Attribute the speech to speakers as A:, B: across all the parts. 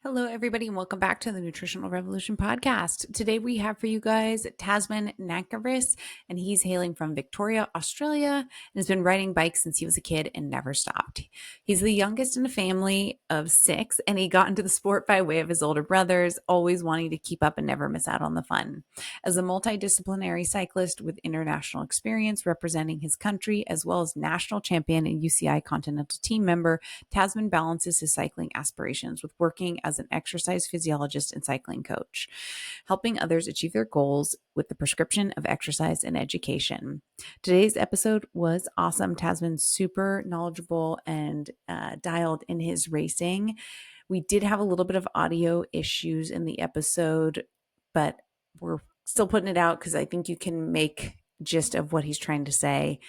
A: Hello, everybody, and welcome back to the Nutritional Revolution podcast. Today, we have for you guys Tasman Nankervis, and he's hailing from Victoria, Australia, and has been riding bikes since he was a kid and never stopped. He's the youngest in a family of 6, and he got into the sport by way of his older brothers, always wanting to keep up and never miss out on the fun. As a multidisciplinary cyclist with international experience representing his country, as well as national champion and UCI Continental team member, Tasman balances his cycling aspirations with working as an exercise physiologist and cycling coach, helping others achieve their goals with the prescription of exercise and education. Today's episode was awesome. Tasman's super knowledgeable and dialed in his racing. We did have a little bit of audio issues in the episode, but we're still putting it out because I think you can make gist of what he's trying to say.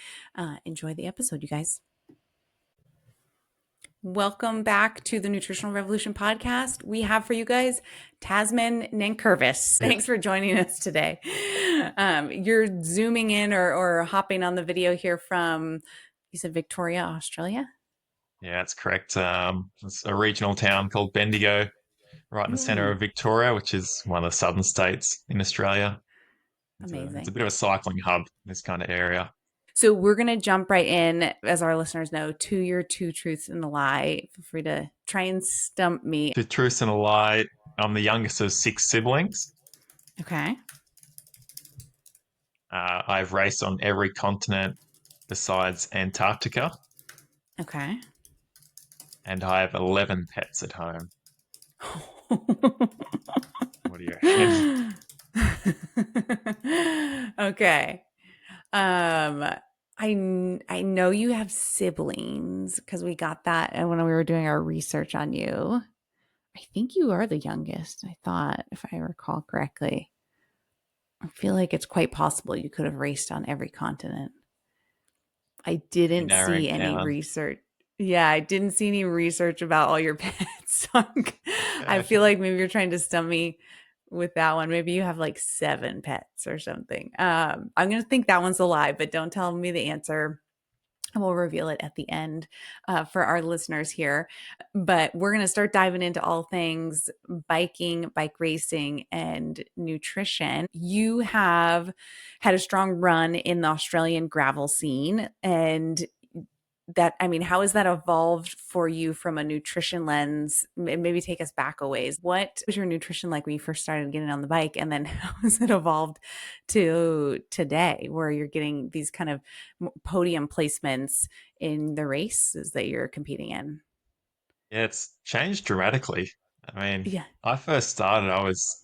A: Enjoy the episode, you guys. Welcome back to the Nutritional Revolution podcast. We have for you guys Tasman Nankervis. Thanks for joining us today. You're zooming in or hopping on the video here from, you said Victoria, Australia?
B: Yeah, that's correct. It's a regional town called Bendigo, right in the centre of Victoria, which is one of the southern states in Australia. It's a
A: Amazing.
B: bit of a cycling hub, this kind of area.
A: So we're going to jump right in, as our listeners know, to your 2 truths and a lie. Feel free to try and stump me.
B: The truth and a lie, I'm the youngest of 6 siblings.
A: Okay.
B: I've raced on every continent besides Antarctica,
A: Okay.
B: and I have 11 pets at home. What do you reckon?
A: Okay. I know you have siblings because we got that when we were doing our research on you. I think you are the youngest, I thought, if I recall correctly. I feel like it's quite possible you could have raced on every continent. I
B: You're
A: didn't
B: narrowing
A: see
B: it
A: any
B: down.
A: research. Yeah, I didn't see any research about all your pets. I
B: Yeah.
A: feel like maybe you're trying to stump me with that one. Maybe you have like 7 pets or something. I'm going to think that one's a lie, but don't tell me the answer. We'll reveal it at the end for our listeners here. But we're going to start diving into all things biking, bike racing, and nutrition. You have had a strong run in the Australian gravel scene. And how has that evolved for you from a nutrition lens? Maybe take us back a ways. What was your nutrition like when you first started getting on the bike? And then how has it evolved to today where you're getting these kind of podium placements in the races that you're competing in?
B: Yeah, it's changed dramatically. I mean,
A: Yeah.
B: I first started, I was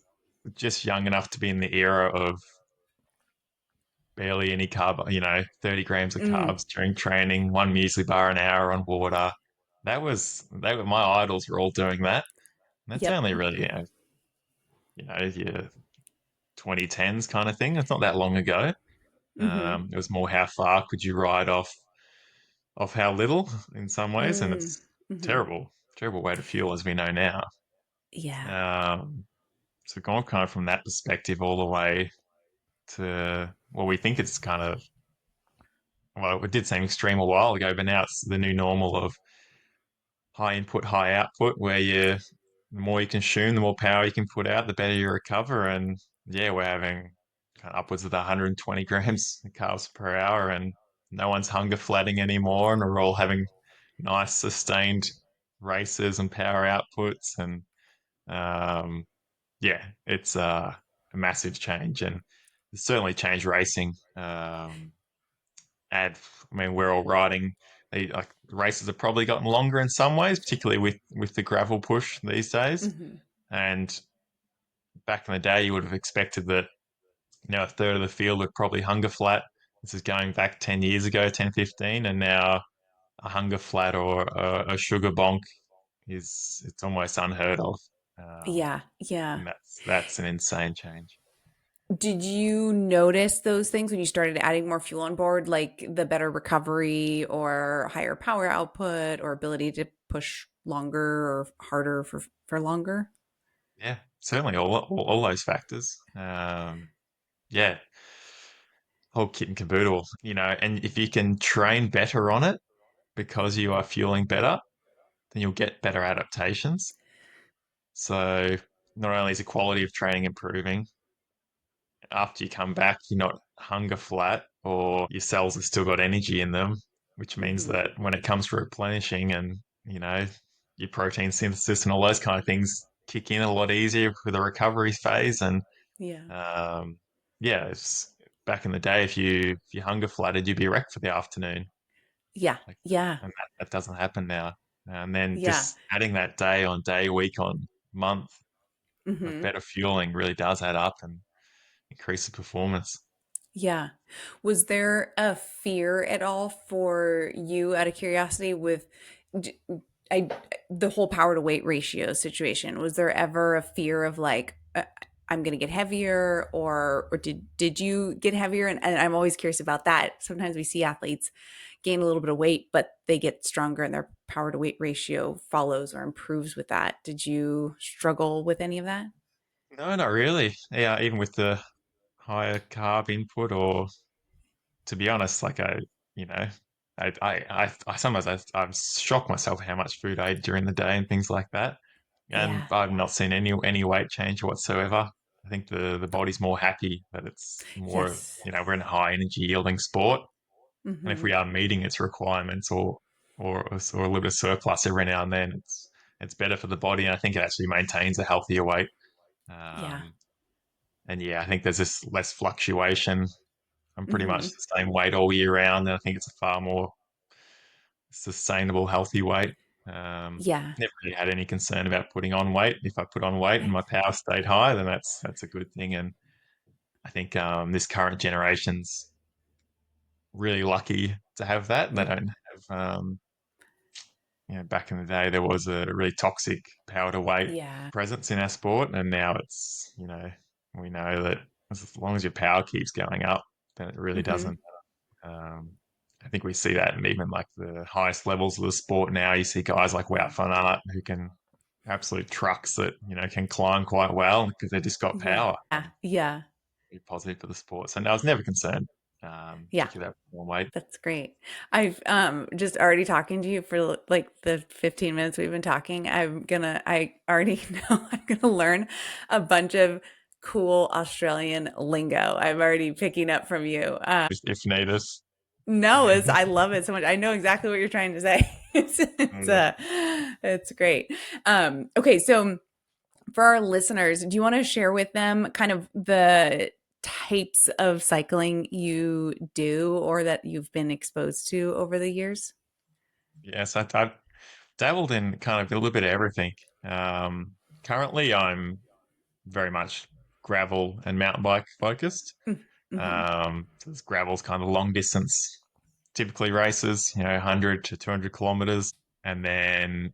B: just young enough to be in the era of barely any carb, 30 grams of
A: Mm.
B: carbs during training, one muesli bar an hour on water. They were my idols were all doing that. And that's
A: Yep.
B: only really, your 2010s kind of thing. It's not that long ago.
A: Mm-hmm.
B: It was more how far could you ride off how little in some ways, and
A: Mm.
B: it's
A: Mm-hmm.
B: terrible, terrible way to fuel as we know now.
A: Yeah.
B: Um, so gone kind of from that perspective all the way to well, we think it's kind of well, it did seem extreme a while ago, but now it's the new normal of high input, high output, where the more you consume, the more power you can put out, the better you recover. And yeah, we're having kind of upwards of 120 grams of carbs per hour, and no one's hunger flatting anymore, and we're all having nice sustained races and power outputs, and um, yeah, it's a massive change, and it's certainly changed racing. Add, I mean, we're all riding. Like races have probably gotten longer in some ways, particularly with the gravel push these days.
A: Mm-hmm.
B: And back in the day, you would have expected that a third of the field would probably hunger flat. This is going back 10 years ago, 10, 15, and now a hunger flat or a sugar bonk it's almost unheard of. Um,
A: Yeah. Yeah.
B: and that's an insane change.
A: Did you notice those things when you started adding more fuel on board, like the better recovery or higher power output or ability to push longer or harder for longer?
B: Yeah, certainly all those factors. Yeah, whole kit and caboodle, and if you can train better on it because you are fueling better, then you'll get better adaptations. So not only is the quality of training improving, after you come back, you're not hunger flat or your cells have still got energy in them, which means
A: Mm-hmm.
B: that when it comes to replenishing and, your protein synthesis and all those kind of things kick in a lot easier with a recovery phase. And
A: Yeah.
B: um, yeah, it's back in the day, if you hunger flattered, you'd be wrecked for the afternoon.
A: Yeah.
B: Like,
A: Yeah.
B: and that doesn't happen now. And then
A: Yeah.
B: just adding that day on day, week on month of
A: Mm-hmm.
B: better fueling really does add up and increase the performance.
A: Yeah. Was there a fear at all for you out of curiosity with d- I the whole power to weight ratio situation? Was there ever a fear of like I'm going to get heavier or did you get heavier and I'm always curious about that. Sometimes we see athletes gain a little bit of weight but they get stronger and their power to weight ratio follows or improves with that. Did you struggle with any of that?
B: No, not really. Yeah, even with the higher carb input, or to be honest, like you know, I sometimes I'm shocked myself how much food I ate during the day and things like that, and
A: Yeah.
B: I've not seen any weight change whatsoever. I think the body's more happy that it's more,
A: Yes.
B: we're in a high energy yielding sport, and if
A: Mhm.
B: we are meeting its requirements or a little bit of surplus every now and then, it's better for the body, and I think it actually maintains a healthier weight.
A: Yeah.
B: Um, and yeah, I think there's just less fluctuation. I'm pretty much
A: Mhm.
B: the same weight all year round, and I think it's a far more sustainable, healthy weight.
A: Yeah.
B: Never really had any concern about putting on weight. If I put on weight and my
A: Nice.
B: power stayed high, then that's a good thing. And I think this current generation's really lucky to have that. They
A: Mm.
B: don't have, back in the day there was a really toxic power to weight
A: Yeah.
B: presence in our sport, and now it's, we know that as long as your power keeps going up, then it really
A: Mhm.
B: doesn't. Um, I think we see that in even like the highest levels of the sport now. You see guys like Wout
A: Mm.
B: van Aert who can absolute trucks that can climb quite well because they've just got
A: Yeah.
B: power.
A: Yeah.
B: Be positive for the sport. So no, I was never concerned,
A: Yeah.
B: particularly about putting on weight.
A: That's great. I've just already talking to you for like the 15 minutes we've been talking. I already know I'm gonna learn a bunch of cool Australian lingo. I'm already picking up from you.
B: If needed.
A: No, I love it so much. I know exactly what you're trying to say.
B: Yeah.
A: It's great. Okay, so for our listeners, do you want to share with them kind of the types of cycling you do or that you've been exposed to over the years?
B: Yes, I've dabbled in kind of a little bit of everything. Um, Currently, I'm very much gravel and mountain bike focused.
A: Mm-hmm.
B: So this gravel's kind of long distance, typically races, 100 to 200 kilometers, and then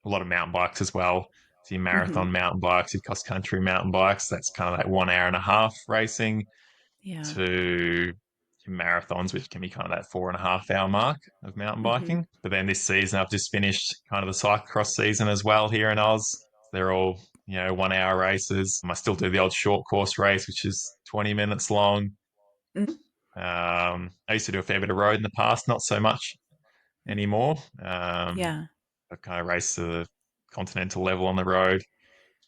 B: a lot of mountain bikes as well. So your
A: Mm-hmm.
B: marathon mountain bikes, your cross country mountain bikes, that's kind of like 1 hour and a half racing,
A: Yeah.
B: to your marathons, which can be kind of that 4.5 hour mark of mountain
A: Mm-hmm.
B: biking. But then this season, I've just finished kind of the cyclocross season as well here in Oz. They're all 1 hour races. I still do the odd short course race, which is 20 minutes long.
A: Mm-hmm.
B: I used to do a fair bit of road in the past, not so much anymore.
A: Yeah.
B: I've kind of raced to the continental level on the road.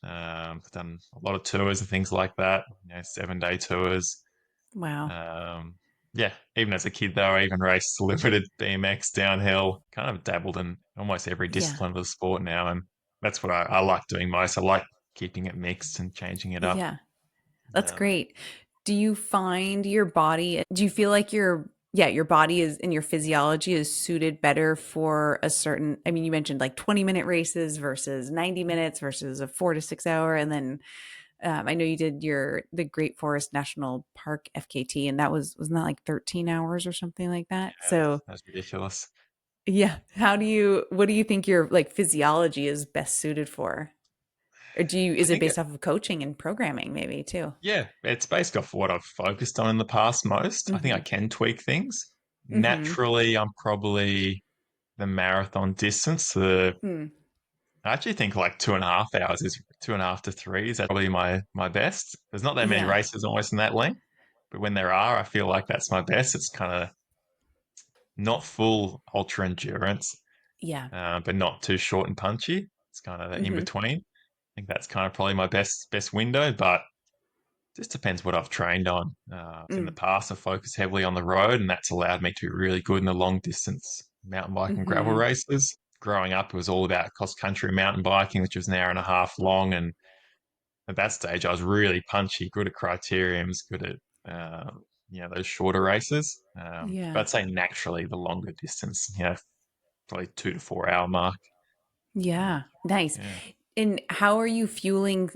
B: I've done a lot of tours and things like that, 7-day tours.
A: Wow.
B: Um, yeah, even as a kid, though, I even raced limited BMX downhill, kind of dabbled in almost every
A: Yeah.
B: discipline of the sport now. And that's what I like doing most. I like keeping it mixed and changing it up.
A: Yeah. That's
B: Um,
A: great. Do you find your body, do you feel like your body is and your physiology is suited better for a certain, I mean, you mentioned like 20-minute races versus 90 minutes versus a 4 to 6 hour. And then I know you did the Great Forest National Park FKT, and wasn't that like 13 hours or something like that?
B: yeah,
A: So
B: that's ridiculous.
A: yeah, what do you think your like physiology is best suited for? Or
B: I
A: is it
B: think
A: based off of coaching and programming maybe too?
B: Yeah, it's based off what I've focused on in the past most. I think I
A: Mm-hmm.
B: can tweak things.
A: Mm-hmm.
B: Naturally, I'm probably the marathon distance.
A: Hmm.
B: I actually think like 2.5 hours is 2.5 to 3 is probably my best. There's not that many
A: Yeah.
B: races almost in that length, but when there are, I feel like that's my best. It's kind of not full ultra endurance,
A: Yeah.
B: but not too short and punchy. It's kind of in
A: Mm-hmm.
B: between. think that's kind of probably my best window, but just depends what I've trained on. In the
A: Mm.
B: past, I've focused heavily on the road, and that's allowed me to be really good in the long distance mountain bike and gravel
A: Mm-hmm.
B: races. Growing up, it was all about cross country mountain biking, which was an hour and a half long. And at that stage, I was really punchy, good at criteriums, good at those shorter races. But
A: Yeah.
B: I'd say naturally the longer distance, probably 2 to 4 hour mark.
A: Yeah. Nice.
B: Yeah.
A: And how are you fueling,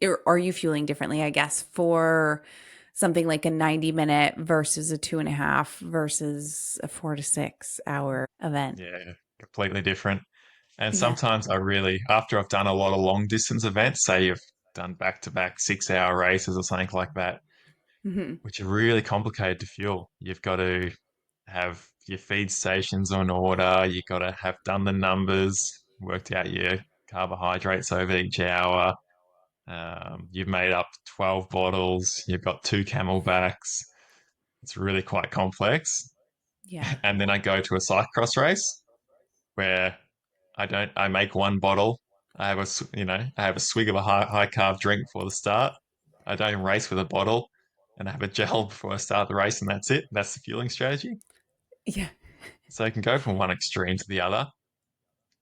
A: or are you fueling differently, I guess, for something like a 90-minute versus a 2.5 versus a 4 to 6 hour event?
B: Yeah, completely different. And
A: Yeah.
B: sometimes after I've done a lot of long distance events, say you've done back to back 6 hour races or something like that,
A: Hmm.
B: which are really complicated to fuel. You've got to have your feed stations on order. You've got to have done the numbers, worked out your carbohydrates over each hour. You've made up 12 bottles. You've got two camelbacks. It's really quite complex.
A: Yeah.
B: And then I go to a cyclocross race where I make one bottle. I have a swig of a high carb drink before the start. I don't even race with a bottle, and I have a gel before I start the race, and that's it. That's the fueling strategy.
A: Yeah.
B: So I can go from one extreme to the other,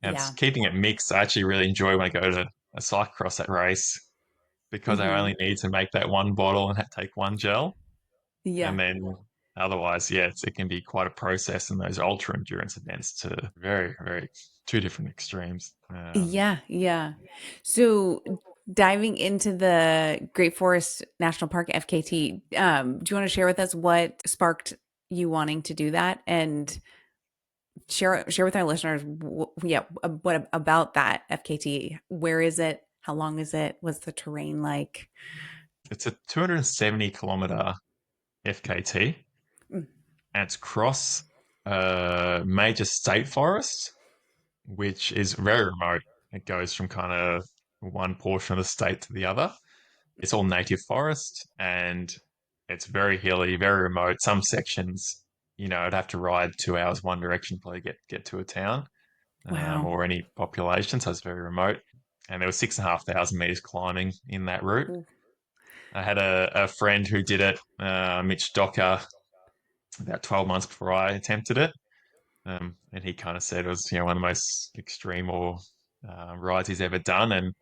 B: and it's
A: Yeah.
B: keeping it mixed. I actually really enjoy when I go to a cyclocross at race because I
A: Hmm.
B: only need to make that one bottle and take one gel,
A: Yeah.
B: and then otherwise, yeah, it can be quite a process in those ultra endurance events to very, very two different extremes.
A: Yeah. Yeah. So diving into the Great Forest National Park FKT, do you want to share with us what sparked you wanting to do that, and share with our listeners, what about that FKT? Where is it? How long is it? What's the terrain like?
B: It's a 270-kilometer FKT,
A: Mm.
B: and it's across a major state forest, which is very remote. It goes from kind of one portion of the state to the other. It's all native forest, and it's very hilly, very remote. Some sections, I'd have to ride 2 hours one direction, probably get to a town
A: Wow.
B: or any population. So it's very remote. And there was 6,500 meters climbing in that route.
A: Ooh.
B: I had a friend who did it, Mitch Docker, about 12 months before I attempted it. And he kind of said it was, one of the most extreme or rides he's ever done. And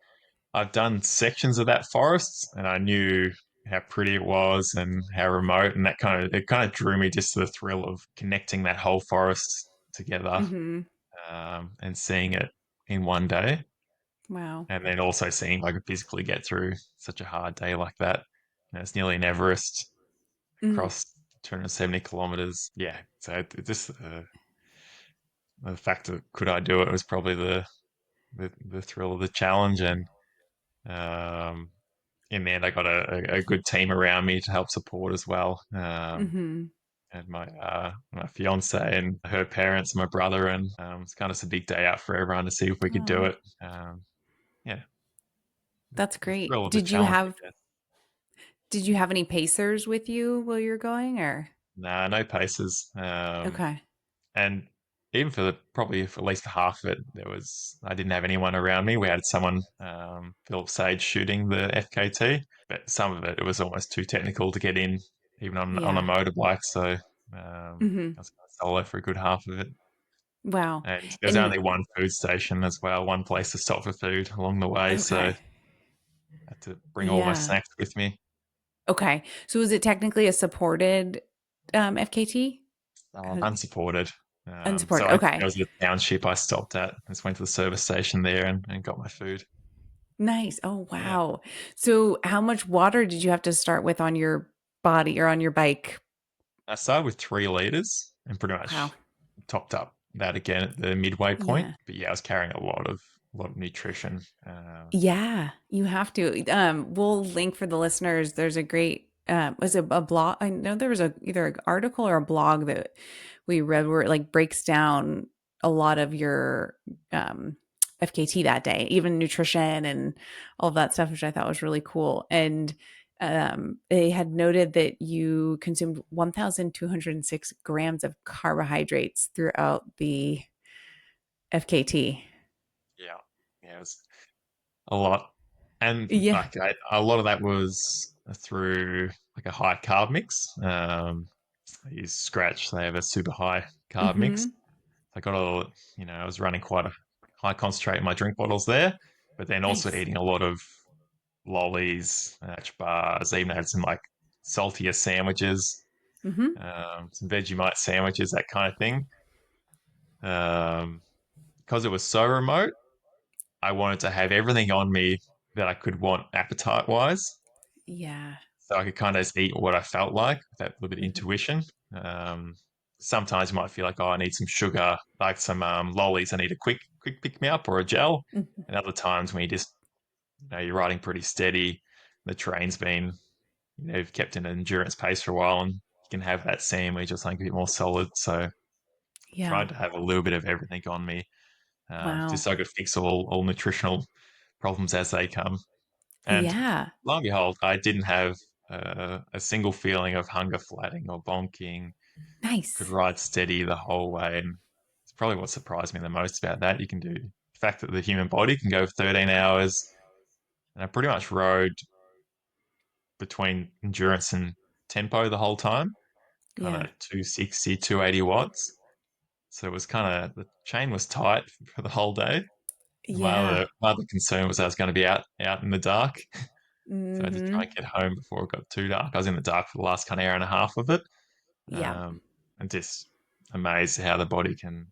B: I've done sections of that forest, and I knew how pretty it was and how remote, and it kind of drew me just to the thrill of connecting that whole forest together
A: Hmm.
B: and seeing it in one day,
A: Wow.
B: and then also seeing if I could physically get through such a hard day like that. It's nearly an Everest
A: Mm.
B: across 270 kilometers. Yeah, so just the fact that could I do it was probably the thrill of the challenge, and um, in the end, I got a good team around me to help support as well.
A: Hmm.
B: And my fiance and her parents, and my brother, and it's kind of a big day out for everyone to see if we could do
A: Oh,
B: it. Yeah,
A: that's
B: the
A: great.
B: thrill of the challenge, I guess.
A: Did you have any pacers with you while you're going, or?
B: Nah, no paces.
A: Okay.
B: And even probably for at least half of it, I didn't have anyone around me. We had someone, Philip Sage, shooting the FKT, but some of it was almost too technical to get in, even on a
A: Yeah.
B: motorbike. So
A: Hmm.
B: I was kind of solo for a good half of it.
A: Wow.
B: And there's
A: And
B: only one food station as well, one place to stop for food along the way. So I
A: okay.
B: had to bring all my
A: Yeah.
B: snacks with me.
A: Okay. So is it technically a supported FKT?
B: Unsupported. So
A: Unsupported. Okay.
B: there was a township I stopped at. I just went to the service station there and got my food.
A: Nice. Oh,
B: Yeah.
A: wow. So how much water did you have to start with on your body or on your bike?
B: I started with 3 liters and pretty
A: Wow.
B: much topped up that again at the midway point.
A: Yeah.
B: But yeah, I was carrying a lot of nutrition.
A: Yeah, you have to. We'll link for the listeners. There's a great was it a blog? I know there was either an article or a blog that we read where it like breaks down a lot of your FKT that day, even nutrition and all of that stuff, which I thought was really cool. And they had noted that you consumed 1,206 grams of carbohydrates throughout the FKT.
B: Yeah, yeah, it was a lot. And
A: Yeah.
B: like a lot of that was through like a high carb mix. I use Scratch. They have a super high carb mix.
A: Mm-hmm.
B: I got I was running quite a high concentrate in my drink bottles there, but then also
A: Nice.
B: eating a lot of lollies, bars. I even had some like saltier sandwiches,
A: Mm-hmm.
B: some Vegemite sandwiches, that kind of thing. Um, because it was so remote, I wanted to have everything on me that I could want appetite wise.
A: Yeah.
B: So I could kind of just eat what I felt like with that little bit of
A: Mm-hmm.
B: intuition. Um, Sometimes you might feel like, oh, I need some sugar, like some lollies. I need a quick pick me up or a gel.
A: Mm-hmm.
B: And other times when you're riding pretty steady, the train's been, you've kept an endurance pace for a while, and you can have that sandwich or something a bit more solid. So
A: Yeah.
B: tried to have a little bit of everything on me, just
A: Wow.
B: so I could fix all nutritional problems as they come. And
A: Yeah.
B: lo and behold, I didn't have a single feeling of hunger flatting or bonking. Could
A: Nice.
B: ride steady the whole way. And it's probably what surprised me the most about that. You can do the fact that the human body can go 13 hours. And I pretty much rode between endurance and tempo the whole time, kind
A: Yeah.
B: of 260, 280 watts. So it was kind of, the chain was tight for the whole day. And
A: Yeah.
B: my other concern was I was going to be out in the dark. So I had to try
A: Mm-hmm.
B: and get home before it got too dark. I was in the dark for the last kind of hour and a half of it.
A: Yeah.
B: Um, and just amazed how the body can,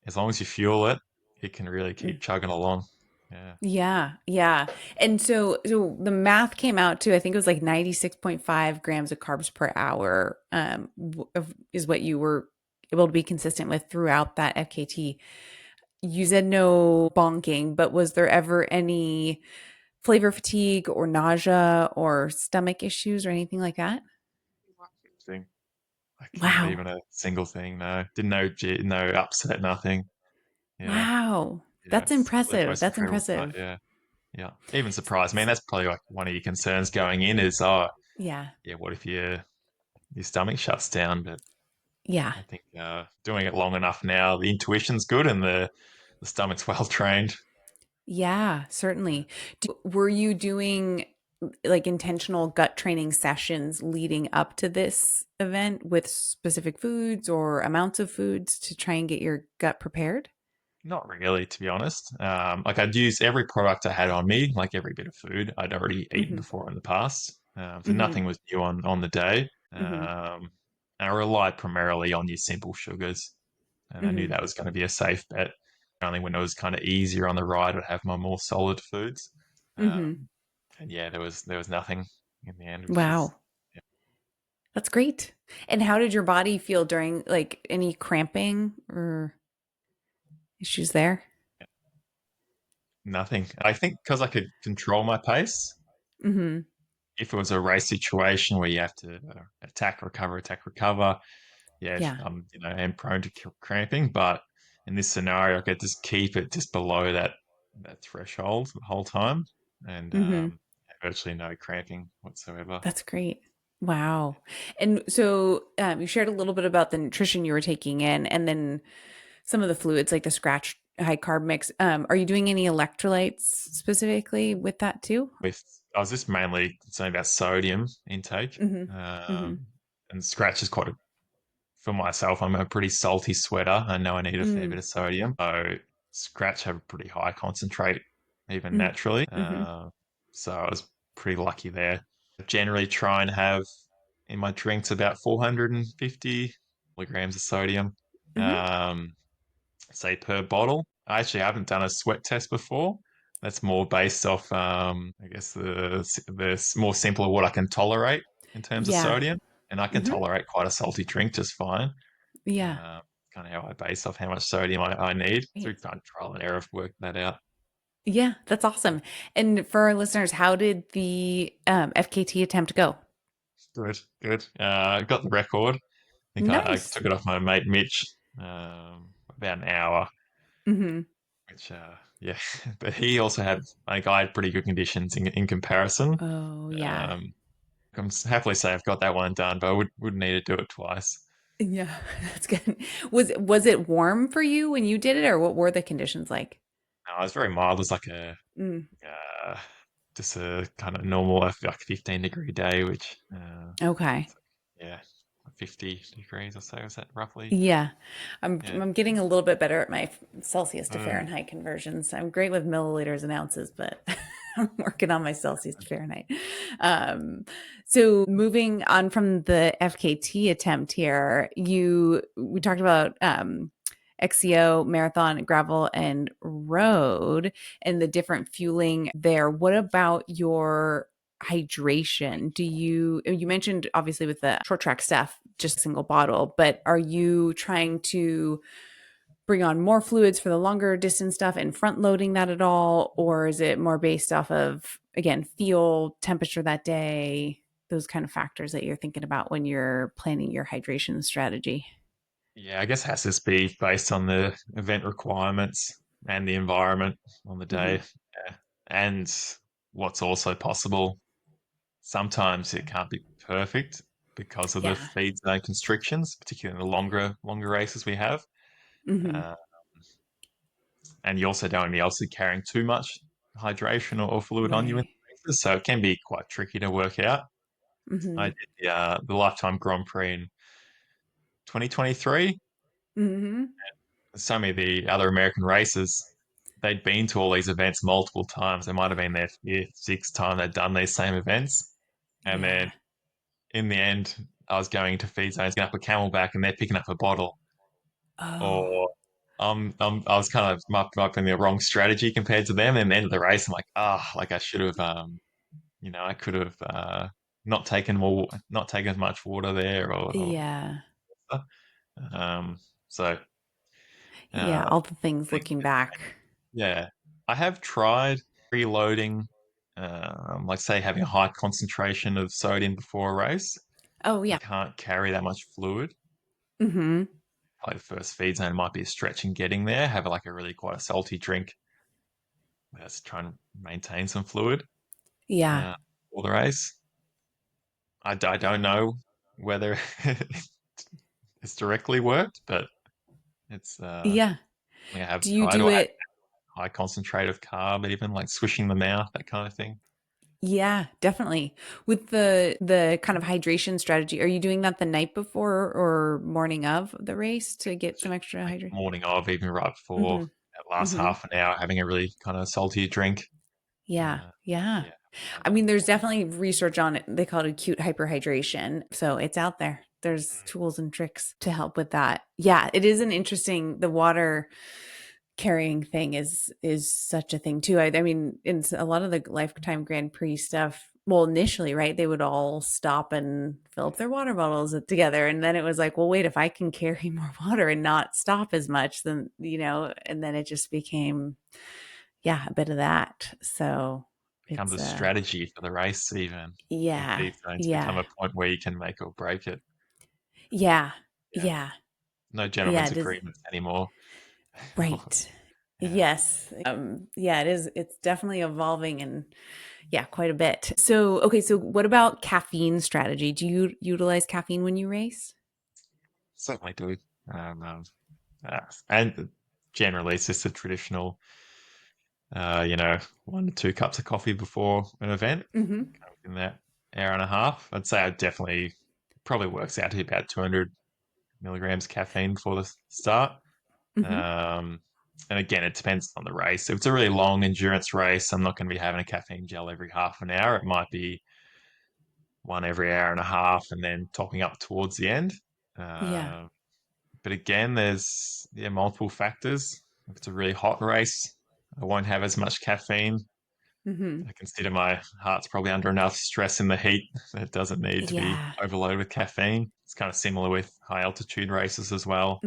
B: as long as you fuel it, it can really keep chugging along. Yeah.
A: Yeah, yeah. And so the math came out to, I think it was like 96.5 grams of carbs per hour, is what you were able to be consistent with throughout that FKT. You said no bonking, but was there ever any flavor fatigue or nausea or stomach issues or anything like that?
B: Thing. Like not
A: Wow.
B: even a single thing. No, didn't know, no upset, nothing. Yeah.
A: Wow.
B: Yeah.
A: That's
B: It's the
A: impressive.
B: most
A: That's
B: incredible part.
A: impressive.
B: Yeah. Yeah. Even surprised. Man, that's probably like one of your concerns going in is, oh,
A: Yeah.
B: yeah, what if your stomach shuts down? But
A: Yeah.
B: I think doing it long enough now, the intuition's good and the stomach's well trained.
A: Yeah, certainly. Were you doing like intentional gut training sessions leading up to this event with specific foods or amounts of foods to try and get your gut prepared?
B: Not really, to be honest. Like I'd use every product I had on me, like every bit of food I'd already eaten
A: Hmm.
B: before in the past. So
A: Hmm.
B: nothing was new on the day.
A: Hmm.
B: And I relied primarily on your simple sugars. And I knew
A: Hmm.
B: that was going to be a safe bet. Only when it was kind of easier on the ride, I'd have my more solid foods.
A: Hmm.
B: And yeah, there was nothing in the end. It was just
A: Wow. That's great. And how did your body feel during like any cramping or issues there?
B: nothing. I think because I could control my pace,
A: Hmm.
B: if it was a race situation where you have to attack, recover, yeah,
A: Yeah.
B: am prone to cramping. But in this scenario, I could just keep it just below that threshold the whole time, and
A: Hmm.
B: virtually no cramping whatsoever.
A: That's great. Wow. And so you shared a little bit about the nutrition you were taking in and then some of the fluids like the scratch high carb mix. Are you doing any electrolytes specifically with that too?
B: With I was just mainly concerned about sodium intake,
A: Hmm. Hmm.
B: um, and scratch is quite a for myself. I'm a pretty salty sweater. I know I need a fair bit
A: Mm.
B: of sodium, so scratch have a pretty high concentrate, even
A: Mm.
B: naturally.
A: Hmm.
B: So I was pretty lucky there. I generally try and have in my drinks about 450 milligrams of sodium,
A: Hmm.
B: um, say per bottle. I actually haven't done a sweat test before. That's more based off, I guess, the more simpler what I can tolerate in terms of
A: Yeah.
B: sodium, and I can
A: Hmm.
B: tolerate quite a salty drink just fine.
A: Yeah.
B: Uh, Kind of how I base off how much sodium I need
A: Great.
B: through kind of trial and error of working that out.
A: Yeah, that's awesome. And for our listeners, how did the FKT attempt go?
B: Good, good. I got the record. I think I
A: Nice.
B: took it off my mate Mitch about an hour,
A: Hmm.
B: which yeah, but he also had like I had pretty good conditions in comparison.
A: Oh, yeah.
B: Um, I'm happily say I've got that one done, but I wouldn't need to do it twice.
A: Yeah, that's good. Was it warm for you when you did it, or what were the conditions like?
B: No, it was very mild. It was like
A: Mm.
B: uh, just a kind of normal like 15-degree day, which
A: Okay.
B: yeah, 50 degrees or so. Is that roughly?
A: Yeah.
B: Yeah.
A: I'm getting a little bit better at my Celsius to
B: Mm.
A: Fahrenheit conversions. I'm great with milliliters and ounces, but I'm working on my Celsius to Fahrenheit. Um, so moving on from the FKT attempt here, we talked about XCO, marathon, gravel, and road and the different fueling there. What about your hydration? You mentioned obviously with the short track stuff, just a single bottle, but are you trying to bring on more fluids for the longer distance stuff and front loading that at all? Or is it more based off of, again, feel, temperature that day, those kind of factors that you're thinking about when you're planning your hydration strategy?
B: Yeah, I guess it has to be based on the event requirements and the environment on the
A: Hmm.
B: day. Yeah. And what's also possible. Sometimes it can't be perfect because of the
A: Yeah.
B: feed zone constrictions, particularly in the longer races we have.
A: Hmm.
B: Uh, and you also don't want to be also carrying too much hydration or fluid on you in
A: Right.
B: the races, so it can be quite tricky to work out. I
A: Hmm.
B: did the Lifetime Grand Prix in 2023.
A: Hmm.
B: Some of the other American races, they'd been to all these events multiple times. They might have been their fifth, sixth time they'd done these same events. And then
A: Yeah.
B: in the end, I was going to feed zones, going up a camelback, and they're picking up a bottle.
A: Oh,
B: Or I was kind of might been the wrong strategy compared to them. And the end of the race, I'm like, like I should have, I could have not taken as much water there, or
A: yeah.
B: um, so
A: Yeah.
B: uh,
A: All the things looking back.
B: yeah, I have tried preloading, like say having a high concentration of sodium before a race.
A: Oh,
B: I
A: yeah.
B: can't carry that much fluid.
A: Hmm.
B: Like the first feed zone might be a stretch in getting there. Have like a really quite a salty drink. Let's try and maintain some fluid
A: Yeah.
B: uh, for the race. I don't know whether it's directly worked, but it's
A: Yeah.
B: something I have
A: Do you
B: tried.
A: do
B: Or
A: it?
B: high concentrate of carb, even like swishing the mouth, that kind of thing.
A: Yeah, definitely. With the kind of hydration strategy, are you doing that the night before or morning of the race to get some
B: Just
A: extra
B: like
A: hydration?
B: morning of, even right before
A: Hmm.
B: that last
A: Hmm.
B: half an hour, having a really kind of salty drink.
A: Yeah.
B: Uh,
A: Yeah.
B: yeah,
A: I mean, there's definitely research on it. They call it acute hyperhydration. So it's out there. There's tools and tricks to help with that. Yeah, it is an interesting the water carrying thing is such a thing too. I mean, in a lot of the Lifetime Grand Prix stuff, well, initially, right, they would all stop and fill up their water bottles together, and then it was like, well, wait, if I can carry more water and not stop as much, then and then it just became, yeah, a bit of that. So
B: becomes
A: it's
B: a strategy for the race, even in
A: yeah,
B: feed zones, become
A: yeah,
B: a point where you can make or break it.
A: yeah,
B: Yeah,
A: yeah,
B: no
A: yeah.
B: gentleman's
A: It is.
B: agreements anymore.
A: Right.
B: Yeah.
A: Yes. Yeah, it is. It's definitely evolving and yeah, quite a bit. So, okay. So what about caffeine strategy? Do you utilize caffeine when you race?
B: Certainly do. Um, um, and generally, it's just a traditional, you know, 1 to 2 cups of coffee before an event.
A: Mm-hmm.
B: Kind of in that hour and a half. I'd say I definitely probably works out to about 200 milligrams caffeine before the start.
A: Mm-hmm.
B: Um, and again, it depends on the race. If it's a really long endurance race, I'm not going to be having a caffeine gel every half an hour. It might be one every hour and a half, and then topping up towards the end.
A: Yeah.
B: Uh, but again, there's multiple factors. If it's a really hot race, I won't have as much caffeine.
A: Mm-hmm.
B: I consider my heart's probably under enough stress in the heat that it doesn't need to be
A: Yeah.
B: overloaded with caffeine. It's kind of similar with high altitude races as well.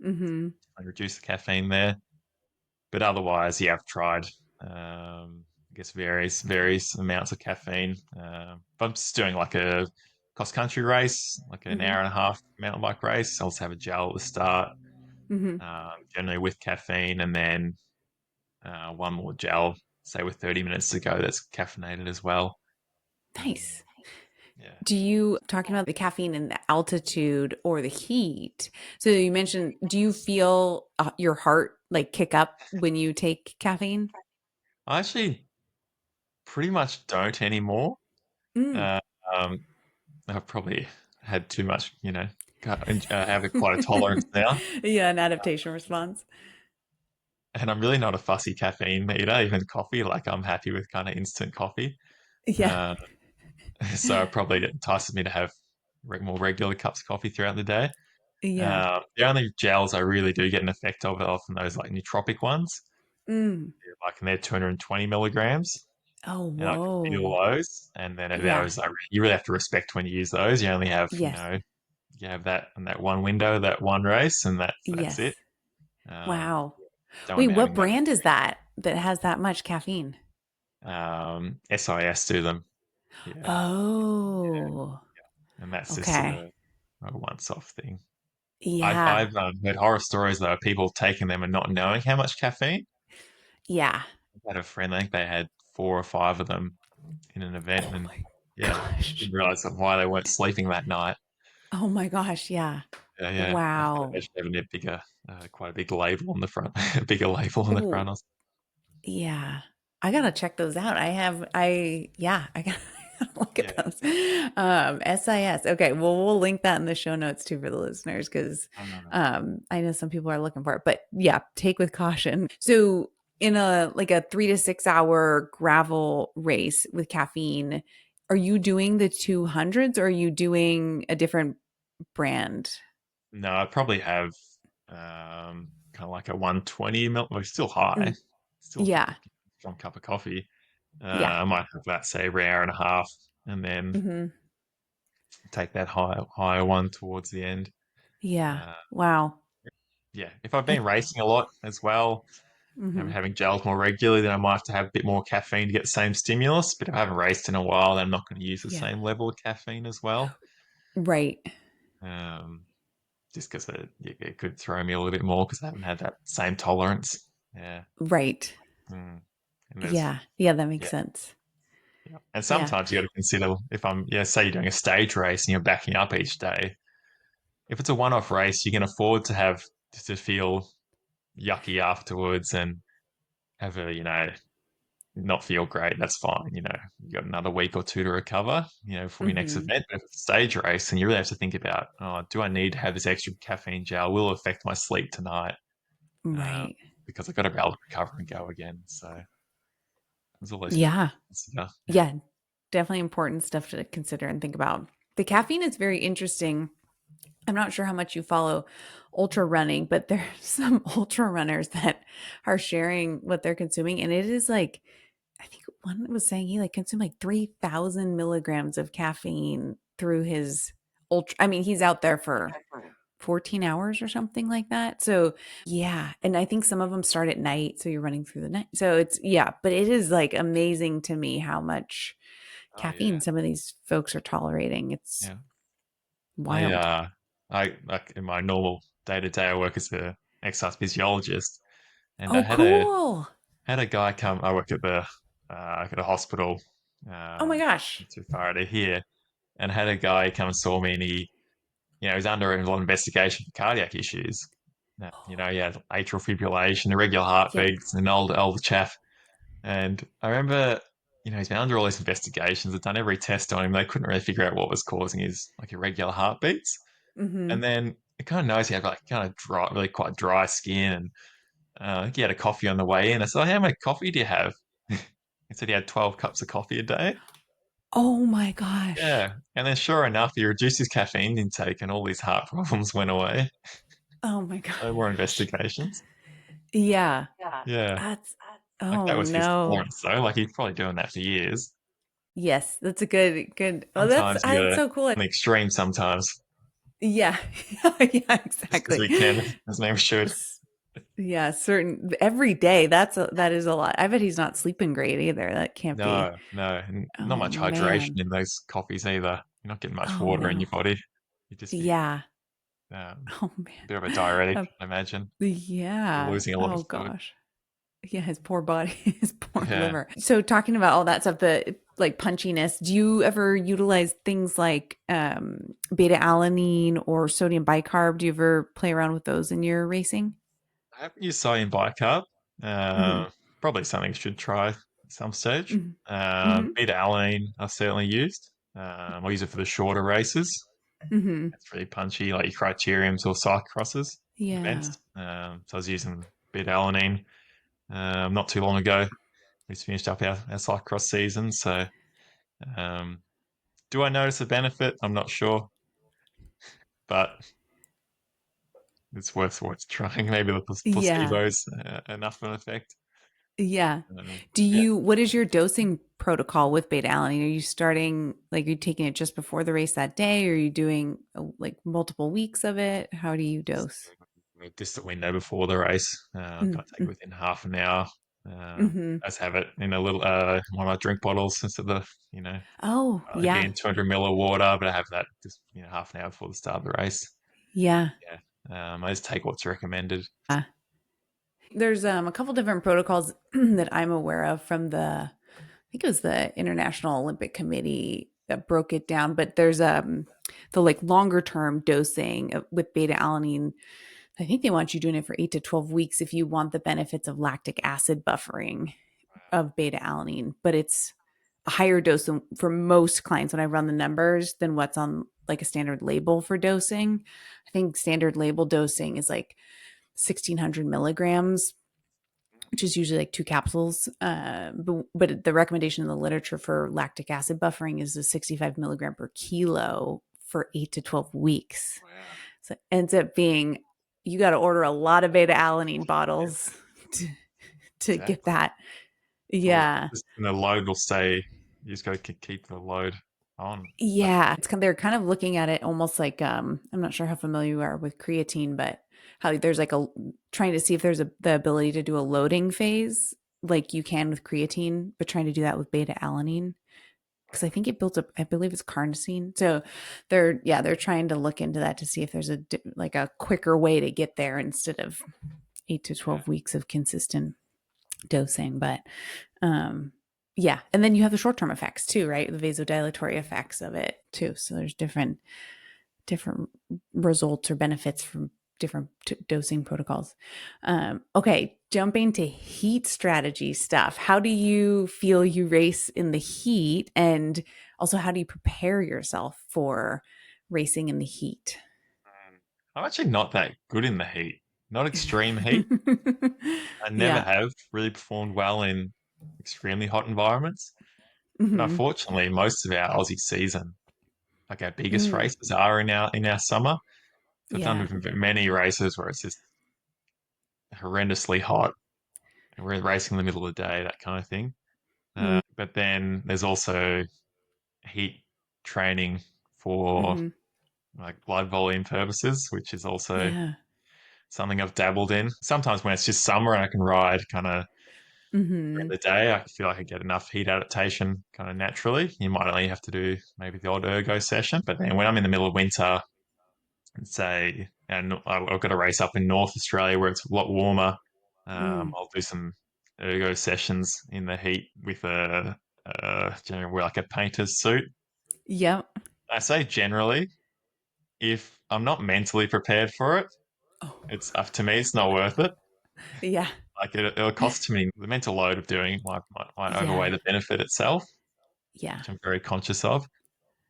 A: Mm-hmm.
B: I reduce the caffeine there. But otherwise, yeah, I've tried. I guess various amounts of caffeine. If I'm just doing like a cross country race, like an
A: Mm-hmm.
B: hour and a half mountain bike race, I'll just have a gel at the start,
A: Mm-hmm.
B: generally with caffeine, and then one more gel, say with 30 minutes to go, that's caffeinated as well.
A: Nice.
B: Yeah.
A: Do you talking about the caffeine and the altitude or the heat? So you mentioned, do you feel your heart like kick up when you take caffeine?
B: I actually pretty much don't anymore.
A: Mm.
B: Uh, um, I've probably had too much, have quite a tolerance now.
A: Yeah, an adaptation response.
B: And I'm really not a fussy caffeine eater, even coffee. Like I'm happy with kind of instant coffee.
A: Yeah.
B: Uh, so it probably entices me to have more regular cups of coffee throughout the day.
A: Yeah.
B: The only gels I really do get an effect of are often those like nootropic ones,
A: Mm.
B: like and they're 220 milligrams,
A: Oh,
B: and I can feel
A: whoa.
B: those. And then
A: Yeah.
B: you really have to respect when you use those. You only have,
A: Yes.
B: you have that and that one window, that one race, and that's it.
A: Yes.
B: Um,
A: Wow.
B: don't want
A: Wait,
B: to be
A: what
B: having that.
A: brand is that that has that much caffeine?
B: SIS do them, yeah,
A: Oh,
B: and that's just
A: okay.
B: a once-off thing.
A: Yeah.
B: I've heard horror stories though, of people taking them and not knowing how much caffeine.
A: Yeah.
B: I had a friend, I think they had 4 or 5 of them in an event,
A: Oh
B: and
A: my
B: yeah,
A: gosh.
B: didn't realize why they weren't sleeping that night.
A: Oh my gosh. Yeah.
B: Yeah, yeah. I can
A: Wow.
B: imagine having a bigger, quite a big label on the front, a bigger label on the front.
A: Oh, yeah. I gotta check those out. Yeah, I gotta look at
B: Yeah,
A: those. SIS. Okay, well, we'll link that in the show notes too for the listeners because
B: uh,
A: I know some people are looking for it. But yeah, take with caution. So in a 3 to 6 hour gravel race with caffeine, are you doing the 200s or are you doing a different brand?
B: no, I probably have kind of like a 120 mil. Well, still high,
A: Mm,
B: still
A: yeah,
B: strong cup of coffee.
A: yeah.
B: I might have that say every hour and a half, and then
A: Hmm.
B: take that higher one towards the end.
A: Yeah.
B: Uh,
A: Wow.
B: yeah, if I've
A: I,
B: been racing a lot as well, I'm
A: mhm.
B: having gels more regularly, then I might have to have a bit more caffeine to get the same stimulus. But if I haven't raced in a while, then I'm not going to use the
A: Yeah.
B: same level of caffeine as well.
A: Right.
B: Um, just because it could throw me a little bit more because I haven't had that same tolerance. Yeah.
A: Right.
B: Mm. And there's,
A: Yeah. Yeah, that makes
B: yeah,
A: sense.
B: yeah. And
A: Yeah.
B: sometimes you got to consider if say you're doing a stage race and you're backing up each day. If it's a one-off race, you can afford to have to feel yucky afterwards and have not feel great. That's fine. You got another week or two to recover, for your next
A: Hmm.
B: event. But if it's a stage race, and you really have to think about, oh, do I need to have this extra caffeine gel? Will it affect my sleep tonight? Um,
A: Right.
B: because I've got to be able to recover and go again. So there's all those factors
A: Yeah.
B: to consider. Yeah.
A: Yeah. Definitely important stuff to consider and think about. The caffeine is very interesting. I'm not sure how much you follow ultra running, but there's some ultra runners that are sharing what they're consuming. And it is like, I think one was saying he like consumed like 3,000 milligrams of caffeine through his ultra. I mean, he's out there for 14 hours or something like that. So, yeah. And I think some of them start at night. So you're running through the night. So yeah, but it is like amazing to me how much
B: Oh
A: caffeine
B: yeah.
A: some of these folks are tolerating. It's
B: Yeah. I
A: wild.
B: I like in my normal day to day, I work as a exercise physiologist, and I
A: Oh, cool.
B: had a guy come. I work at a hospital,
A: Oh my
B: um,
A: gosh.
B: not too far out of here, and had a guy come and saw me, and he's under a lot of investigation for cardiac issues. He had atrial fibrillation, irregular
A: Yep.
B: heartbeats, an older chap. And I remember, he's been under all these investigations. They've done every test on him. They couldn't really figure out what was causing his like irregular heartbeats.
A: Mm-hmm.
B: And then it kind of knows he had like kind of dry, really quite dry skin. And I think he had a coffee on the way in. I said, "How much coffee do you have?" He said he had 12 cups of coffee a day.
A: Oh my gosh.
B: Yeah. And then sure enough, he reduced his caffeine intake and all these heart problems went away.
A: Oh my
B: No more
A: gosh.
B: investigations.
A: Yeah.
B: Yeah.
A: That's,
B: Like that
A: oh
B: was his
A: no.
B: tolerance though. Like he's probably doing that for years.
A: Yes, that's a good. Oh,
B: Sometimes you
A: that's
B: gotta
A: so cool.
B: an extreme sometimes
A: Yeah. Yeah,
B: just because
A: exactly.
B: we can, as name should.
A: S- Yeah, certain every day. That is a lot. I bet he's not sleeping great either. That can't be.
B: No, no, and not
A: Oh
B: much hydration
A: man.
B: in those coffees either. You're not getting much
A: Oh
B: water in
A: no.
B: your body. You just be
A: Yeah.
B: a
A: Oh man.
B: bit of a diuretic,
A: Uh,
B: I imagine. You're
A: yeah.
B: losing a lot of
A: Oh
B: fluid.
A: gosh. Yeah, his poor body, his poor
B: Yeah,
A: liver. So talking about all that stuff, the like punchiness, do you ever utilize things like beta alanine or sodium bicarb? Do you ever play around with those in your racing?
B: I haven't used sodium bicarb.
A: Hmm.
B: Probably something I should try some stage.
A: Mm-hmm. Mm-hmm.
B: Beta alanine I've certainly used. I use it for the shorter races.
A: Mm-hmm.
B: It's really punchy, like your criteriums or cyclocrosses
A: Yeah.
B: events. So I was using beta alanine not too long ago. We just finished up our cyclocross season. So um, do I notice a benefit? I'm not sure, but it's worth trying. Maybe the
A: Yeah.
B: placebo's enough of an effect.
A: Yeah.
B: Um, yeah.
A: What is your dosing protocol with beta alanine? Are you starting, like, are you taking it just before the race that day? Or are you doing like multiple weeks of it? How do you dose?
B: A distant window before the race. Kind of take it
A: Mm-hmm.
B: within half an hour.
A: Mm-hmm.
B: Let's have it in a little one of my drink bottles instead of
A: Oh, yeah.
B: again 200 ml of water, but I have that just half an hour before the start of the race.
A: Yeah.
B: Yeah, I just take what's recommended.
A: There's a couple different protocols that I'm aware of from I think it was the International Olympic Committee that broke it down, but there's the like longer term dosing with beta alanine. I think they want you doing it for 8 to 12 weeks if you want the benefits of lactic acid buffering of beta alanine, but it's a higher dose than, for most clients when I run the numbers, than what's on like a standard label for dosing. I think standard label dosing is like 1600 milligrams, which is usually like 2 capsules. But the recommendation in the literature for lactic acid buffering is a 65 milligram per kilo for 8 to 12 weeks.
B: Wow.
A: So it ends up being, you got to order a lot of beta alanine bottles to, to get
B: Exactly.
A: that.
B: Well,
A: Yeah.
B: and the load will stay. You just got to keep the load on. That's
A: Yeah, it's kind they're kind of looking at it almost like I'm not sure how familiar you are with creatine, but how there's like a trying to see if there's the ability to do a loading phase like you can with creatine, but trying to do that with beta alanine because I think it builds up. I believe it's carnosine. So they're trying to look into that to see if there's like a quicker way to get there instead of 8 to 12 weeks of consistent dosing. But um, yeah, and then you have the short term effects too, right? The vasodilatory effects of it too. So there's different results or benefits from different dosing protocols. Okay, jumping to heat strategy stuff. How do you feel you race in the heat, and also how do you prepare yourself for racing in the heat?
B: I'm actually not that good in the heat. Not extreme heat. I never
A: Yeah.
B: have really performed well in extremely hot environments. But
A: Hmm.
B: unfortunately, most of our Aussie season, like our biggest
A: Mm.
B: races, are in our summer. So I've
A: Yeah.
B: done many races where it's just horrendously hot, and we're racing in the middle of the day, that kind of thing. But then there's also heat training for
A: Mm-hmm.
B: like blood volume purposes, which is also
A: Yeah.
B: something I've dabbled in. Sometimes when it's just summer and I can ride kind of during
A: Mm-hmm.
B: the day, I feel like I get enough heat adaptation kind of naturally. You might only have to do maybe the odd ergo session, but then when I'm in the middle of winter, say, and I've got a race up in North Australia where it's a lot warmer,
A: Mm.
B: I'll do some ergo sessions in the heat with generally wear like a painter's suit.
A: Yep.
B: I say generally, if I'm not mentally prepared for it,
A: Oh.
B: it's up to me. It's not worth it.
A: Yeah.
B: Like it'll cost me the mental load of doing it might
A: Yeah.
B: outweigh the benefit itself,
A: Yeah.
B: which I'm very conscious of.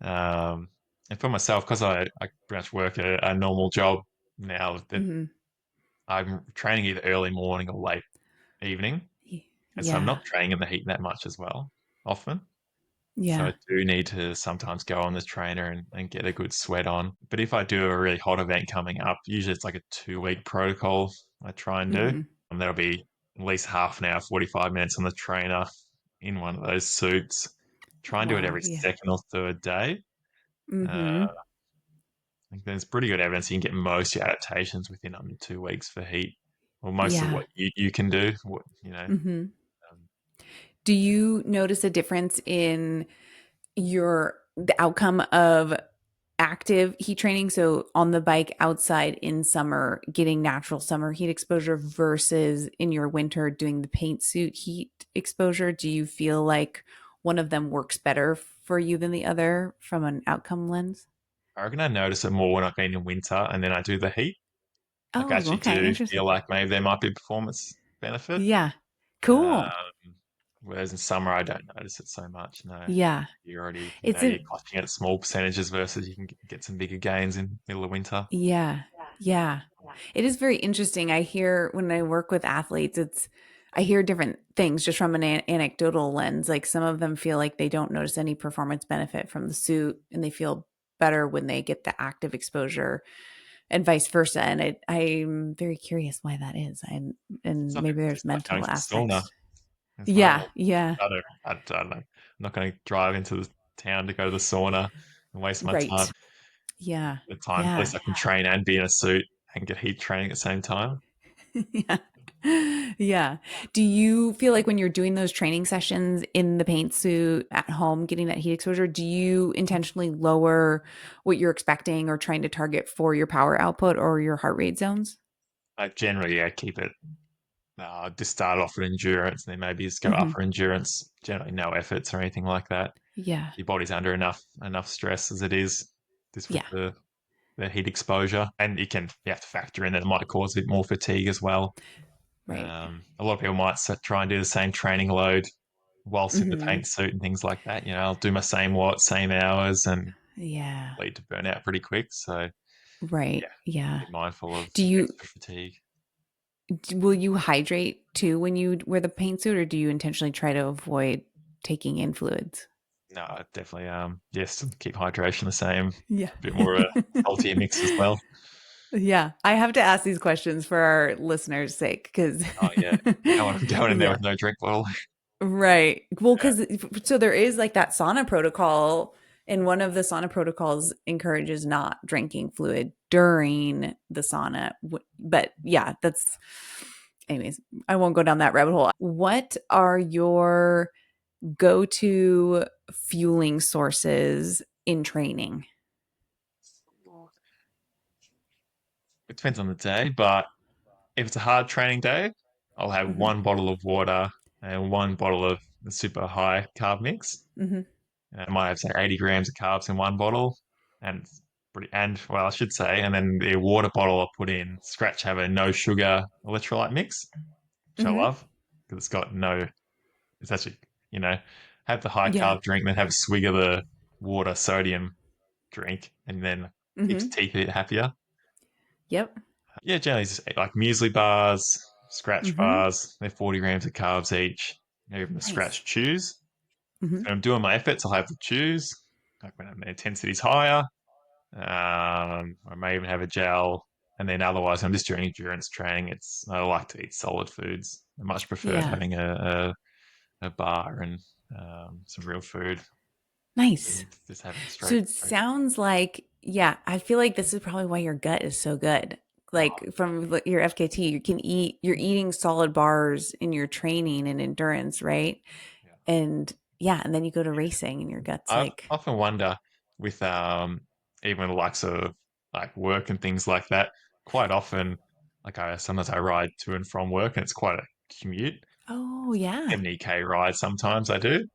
B: Um, and for myself, because I pretty much work a normal job now, that
A: Mm-hmm.
B: I'm training either early morning or late evening, and so I'm
A: Yeah.
B: not training in the heat that much as well, often. So
A: Yeah.
B: I do need to sometimes go on the trainer and get a good sweat on. But if I do a really hot event coming up, usually it's like a 2 week protocol I try and do.
A: Mm-hmm.
B: And that'll be at least half an hour, 45 minutes on the trainer in one of those suits. Try and do it
A: Wow.
B: every
A: Yeah.
B: second or third day.
A: Mm-hmm.
B: I think there's pretty good evidence you can get most of your adaptations within under 2 weeks for heat, or most of
A: Yeah.
B: what you can do. What.
A: Mm-hmm.
B: Um,
A: Do you notice a difference in the outcome of active heat training? So on the bike outside in summer, getting natural summer heat exposure versus in your winter doing the paint suit heat exposure. Do you feel like one of them works better for you than the other from an outcome lens?
B: I reckon I notice it more when I've been in winter and then I do the heat. Like I
A: Oh,
B: actually
A: okay.
B: do
A: Interesting.
B: feel like maybe there might be a performance benefit.
A: Yeah.
B: Um,
A: Cool.
B: Whereas in summer, I don't notice it so much. No,
A: Yeah.
B: you're already,
A: It's
B: you're
A: a
B: clutching at small percentages versus you can get some bigger gains in middle of winter.
A: yeah. Yeah. It is very interesting. I hear when I work with athletes, I hear different things just from an anecdotal lens. Like some of them feel like they don't notice any performance benefit from the suit and they feel better when they get the active exposure and vice versa. And I'm very curious why that is. And
B: Some
A: maybe
B: people
A: there's
B: just like going
A: mental
B: to the sauna
A: aspects.
B: as
A: Yeah.
B: well.
A: Yeah.
B: I don't know. I'm not going to drive into the town to go to the sauna and waste my time.
A: Right. Yeah.
B: The time, at
A: Yeah.
B: least I can train and be in a suit and get heat training at the same time.
A: Yeah. Yeah. Do you feel like when you're doing those training sessions in the paint suit at home, getting that heat exposure, do you intentionally lower what you're expecting or trying to target for your power output or your heart rate zones?
B: I generally, yeah, keep it. Just start off with endurance, and then maybe just go
A: Hmm.
B: upper endurance. Generally, no efforts or anything like that.
A: Yeah.
B: Your body's under enough stress as it is, just with
A: Yeah.
B: the heat exposure, and you have to factor in that it might cause a bit more fatigue as well.
A: Right.
B: A lot of people might try and do the same training load whilst in the
A: Hmm.
B: paint suit and things like that. I'll do my same hours and
A: Yeah.
B: lead to burnout pretty quick. So
A: Right.
B: yeah,
A: Yeah.
B: be mindful of
A: Do you,
B: extra fatigue.
A: will you hydrate too when you wear the paint suit or do you intentionally try to avoid taking in fluids?
B: No, definitely. Yes, keep hydration the same.
A: Yeah.
B: A bit more saltier mix as well.
A: Yeah, I have to ask these questions for our listeners' sake because
B: Oh yeah, you don't want to go in there
A: yeah,
B: with no drink bottle.
A: right. Well,
B: Yeah,
A: because so there is like that sauna protocol, and one of the sauna protocols encourages not drinking fluid during the sauna. But yeah, that's anyways, I won't go down that rabbit hole. What are your go-to fueling sources in training?
B: it depends on the day, but if it's a hard training day, I'll have
A: Hmm.
B: one bottle of water and one bottle of the super high carb mix.
A: Hmm.
B: And I might have say 80 grams of carbs in one bottle, and well, I should say, and then the water bottle I put in Scratch have a no sugar electrolyte mix, which I
A: Hmm.
B: love because it's got no. It's actually have the high
A: Yeah.
B: carb drink, then have a swig of the water sodium drink, and then keeps
A: Hmm.
B: your teeth a bit happier.
A: Yep.
B: Yeah, generally just like muesli bars, scratch
A: Hmm.
B: bars. They're 40 grams of carbs each. Even the
A: Nice.
B: scratch chews.
A: Hmm.
B: When I'm doing my efforts, I'll have the chews. Like when the intensity's higher, I may even have a gel. And then otherwise, I'm just doing endurance training. I like to eat solid foods. I much prefer
A: Yeah.
B: having a bar and some real food
A: Nice.
B: than just having
A: So
B: straight
A: it
B: straight.
A: sounds like, yeah, I feel like this is probably why your gut is so good.
B: Oh,
A: Like from your FKT, you're eating solid bars in your training and endurance, right?
B: yeah.
A: And yeah, and then you go to racing and your gut's
B: I
A: like,
B: often wonder with even the likes of like work and things like that. Quite often, like I sometimes I ride to and from work, and it's quite a commute.
A: oh yeah.
B: 70K ride sometimes I do.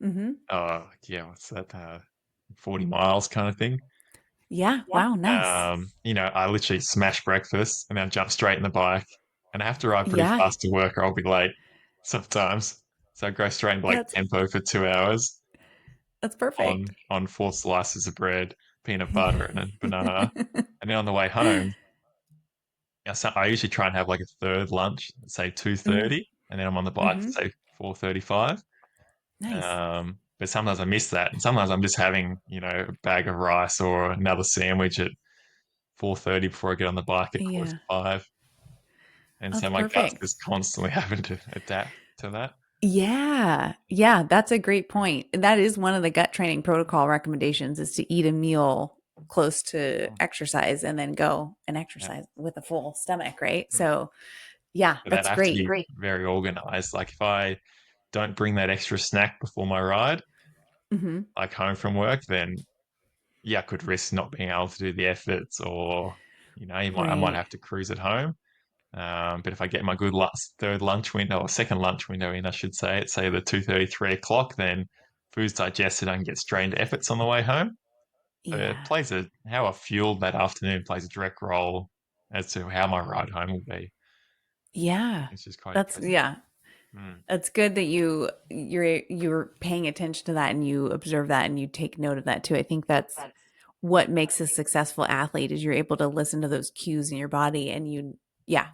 A: Mm-hmm.
B: Yeah, what's that? 40 miles kind of thing.
A: Yeah. Wow. Nice.
B: I literally smash breakfast and then jump straight in the bike, and I have to ride pretty
A: Yeah.
B: fast to work, or I'll be late sometimes. So I go straight into like
A: That's
B: tempo for 2 hours
A: that's perfect.
B: on four slices of bread, peanut butter, and a banana. And then on the way home, I usually try and have like a third lunch, say
A: Hmm.
B: 2:30, and then I'm on the bike
A: Hmm.
B: for say 4:35.
A: Nice.
B: But sometimes I miss that, and sometimes I'm just having a bag of rice or another sandwich at 4:30 before I get on the bike at quarter to
A: Yeah.
B: five, and so
A: That's
B: my gut's
A: perfect.
B: just constantly having to adapt to that.
A: Yeah. Yeah, that's a great point. That is one of the gut training protocol recommendations is to eat a meal close to exercise and then go and
B: Yeah.
A: exercise with a full stomach, right?
B: Mm.
A: So, yeah,
B: But that
A: that's
B: I have to
A: great.
B: be very organized. Like if I don't bring that extra snack before my ride,
A: Hmm.
B: like home from work, then yeah, I could risk not being able to do the efforts, or I might
A: Right.
B: have to cruise at home. But if I get my good third lunch window or second lunch window in, I should say, at say the 2:30, 3 o'clock, then food's digested. I can get straight into efforts on the way home. So it
A: Yeah.
B: plays how I fueled that afternoon plays a direct role as to how my ride home will be.
A: Yeah.
B: It's just quite
A: That's
B: interesting.
A: yeah.
B: Mm.
A: It's good that you're paying attention to that and you observe that and you take note of that too. I think that's what makes a successful athlete is you're able to listen to those cues in your body and you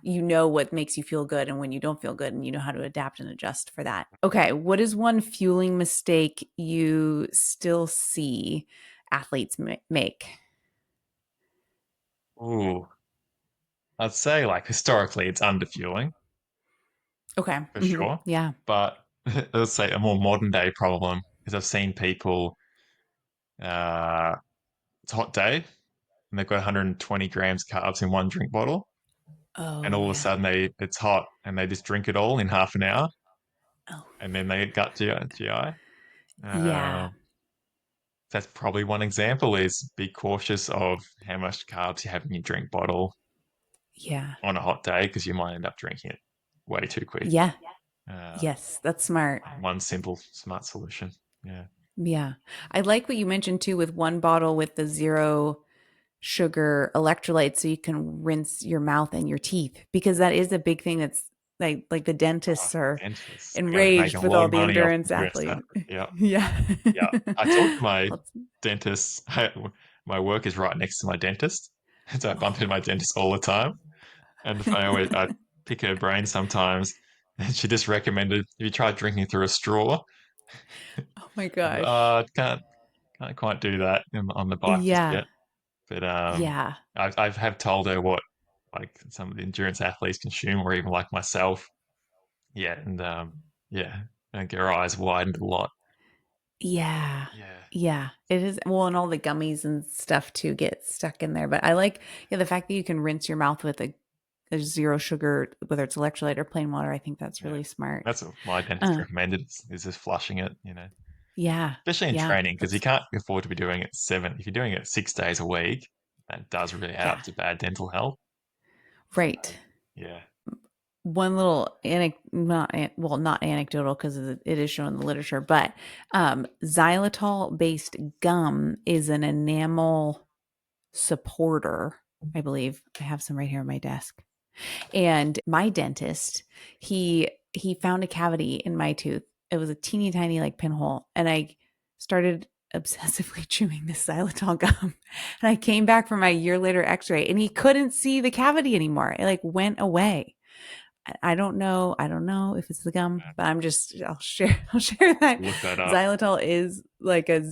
A: know what makes you feel good and when you don't feel good and you know how to adapt and adjust for that. Okay, what is one fueling mistake you still see athletes make?
B: Ooh, I'd say like historically it's underfueling
A: Okay.
B: for sure,
A: Yeah.
B: but let's say a more modern day problem is I've seen people. Uh, it's a hot day and they've got 120 grams carbs in one drink bottle, and
A: Oh,
B: all of a
A: yeah.
B: sudden it's hot and they just drink it all in half an hour,
A: Oh,
B: and then they get gut GI.
A: yeah.
B: That's probably one example. Is be cautious of how much carbs you have in your drink bottle
A: Yeah.
B: on a hot day because you might end up drinking it way too quick.
A: Yeah.
B: Uh,
A: Yes, that's smart.
B: one simple smart solution. Yeah.
A: Yeah. I like what you mentioned too with one bottle with the zero sugar electrolytes so you can rinse your mouth and your teeth because that is a big thing that's like the
B: Oh,
A: dentists are
B: dentists. They're going to be making
A: enraged
B: a
A: with
B: lot
A: all
B: of
A: the
B: money off
A: endurance
B: endurance
A: athletes.
B: stuff. Yeah.
A: Yeah.
B: Yeah. I talk to my
A: Let's-
B: dentist. My work is right next to my dentist. So I bump into
A: oh,
B: my dentist all the time. And I pick her brain sometimes. And she just recommended, if you try drinking through a straw,
A: oh my gosh.
B: can't quite do that on the bike just
A: Yeah.
B: yet. But
A: Yeah.
B: I've have told her what like some of the endurance athletes consume, or even like myself. Yeah, and yeah, and get her eyes widened a lot.
A: Yeah.
B: Yeah,
A: Yeah. It is well, and all the gummies and stuff too get stuck in there. But I like the fact that you can rinse your mouth with a zero sugar, whether it's electrolyte or plain water. I think that's
B: yeah.
A: really smart.
B: That's what my dentist
A: Uh,
B: recommended is just flushing it.
A: yeah.
B: Especially in
A: Yeah.
B: training because you
A: That's
B: can't afford to be doing it seven. If you're doing it 6 days a week, that does really add
A: yeah.
B: up to bad dental health.
A: Right.
B: Yeah.
A: One little not anecdotal because it is shown in the literature, but xylitol based gum is an enamel supporter. I believe I have some right here on my desk. And my dentist, he found a cavity in my tooth. It was a teeny tiny like pinhole, and I started obsessively chewing this xylitol gum. And I came back for my year later X-ray, and he couldn't see the cavity anymore. It like went away. I don't know. I don't know if it's the gum, but I'll share I'll share that
B: Look that up.
A: xylitol is like a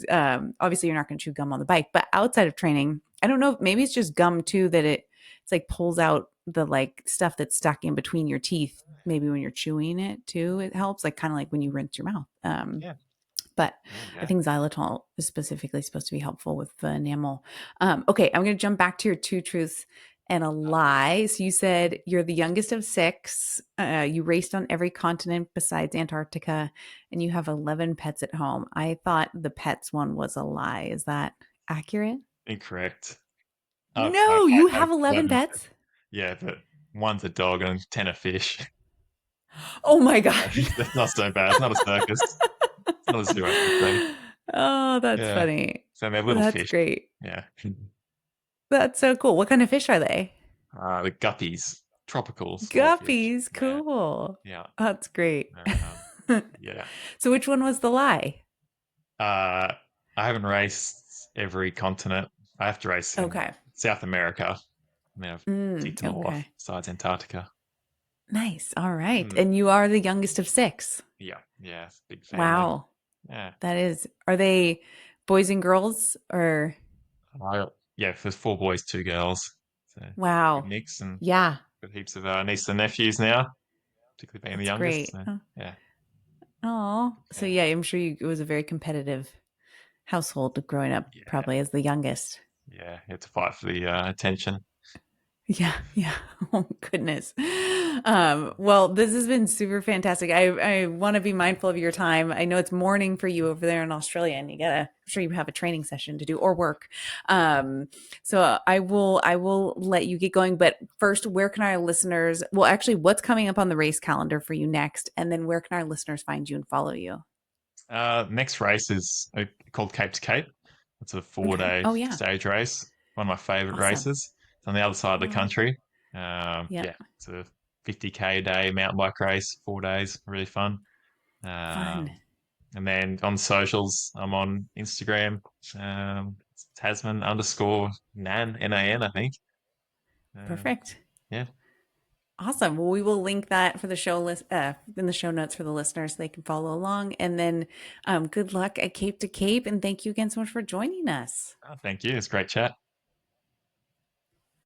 A: obviously you're not going to chew gum on the bike, but outside of training, I don't know, maybe it's just gum too that it's like pulls out the like stuff that's stuck in between your teeth. Maybe when you're chewing it too, it helps like kind of like when you rinse your mouth.
B: Yeah.
A: But
B: There you
A: I
B: go.
A: think xylitol is specifically supposed to be helpful with the enamel. Okay, I'm going to jump back to your two truths and a lie. So you said you're the youngest of six. You raced on every continent besides Antarctica, and you have 11 pets at home. I thought the pets one was a lie. Is that accurate?
B: Incorrect.
A: No, you
B: I have
A: have 11
B: 11.
A: pets.
B: Yeah, but one's a dog and 10 a fish.
A: Oh my god.
B: That's not so bad. It's not a circus. It's not a zoo, I should say.
A: Oh, that's
B: Yeah.
A: funny.
B: So they're little
A: That's
B: fish.
A: great.
B: Yeah.
A: That's so cool. What kind of fish are they?
B: The guppies, tropical small fish.
A: Guppies,
B: Yeah.
A: cool.
B: Yeah.
A: That's great.
B: Um, yeah.
A: So which one was the lie?
B: Uh, I haven't raced every continent. I have to race in
A: Okay.
B: South America. And then I've ticked them all off,
A: Okay.
B: besides Antarctica.
A: Nice. All right.
B: Mm.
A: And you are the youngest of six.
B: Yeah. Yeah. Big family.
A: Wow.
B: Yeah.
A: That is. Are they boys and girls or
B: Yeah, there's four boys, two girls. So good
A: wow.
B: mix, and
A: Yeah,
B: got heaps of nieces and nephews now, particularly being the
A: that's
B: youngest.
A: great.
B: So yeah,
A: Oh. So
B: yeah,
A: yeah, I'm sure it was a very competitive household growing up,
B: yeah,
A: probably as the youngest.
B: yeah. You have to fight for the attention.
A: Yeah, yeah. Oh goodness. Well, this has been super fantastic. I want to be mindful of your time. I know it's morning for you over there in Australia, and I'm sure you have a training session to do or work. So I will let you get going. But first, where can our listeners? Well, actually, what's coming up on the race calendar for you next, and then where can our listeners find you and follow you?
B: Next race is called Cape to Cape. It's a
A: Okay.
B: 4 day
A: Oh yeah.
B: stage race. One of my favorite
A: Awesome.
B: races. It's on the other side of the
A: Oh
B: country.
A: yeah.
B: Yeah, it's a 50K a day mountain bike race, 4 days, really fun.
A: Fun.
B: And then on socials, I'm on Instagram, it's Tasman underscore Nan, Nan, I think. Um,
A: Perfect.
B: yeah.
A: Awesome. Well, we will link that for the show list in the show notes for the listeners so they can follow along. And then good luck at Cape to Cape. And thank you again so much for joining us.
B: Thank you. It's a great chat.